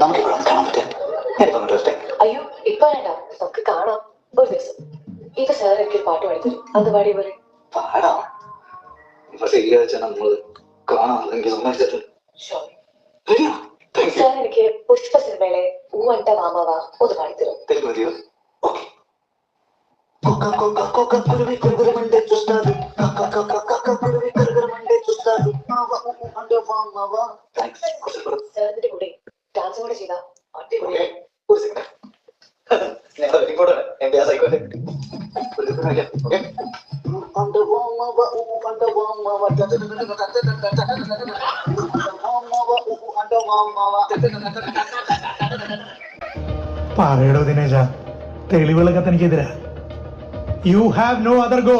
നമുക്ക് ഇവിടെ കാണാൻ പറ്റും. ഞാനിപ്പോ വരട്ടെ. അയ്യോ ഇപ്പൊ വേണ്ട, നമുക്ക് കാണാം ഒരു ദിവസം. ഇത് സാർ എനിക്ക് പാട്ട് പാടിത്തരും, അത് പാടിയ പോലെ. പാടാം. ഇപ്പൊ ശരിയാഴ്ച നമ്മള് കാണാം. എനിക്ക് സമ്മതിച്ചിട്ടുണ്ട്. സാർ എനിക്ക് പുഷ്പ സിനിമയിലെ ഊ അണ്ട മാമാവ ഒന്ന് പാടിത്തരും. തെലുങ്ക് മതിയോ? ഓക്കെ. కురువి కురుమండే చూస్తాడు కురువి కురుమండే చూస్తాడు സാറിന്റെ കൂടെ ഡാൻസ് കൂടെ ചെയ്താ അടിപൊളിയായി. ഒരു സെക്കൻഡ്, ഞങ്ങൾ ഇങ്ങോട്ടാണ് എന്റെ ആ സൈക്കോട്ടെ. പറയടോ ദിനേശ, തെളിവുകളൊക്കെ തനിക്കെതിരാ. You have no other go.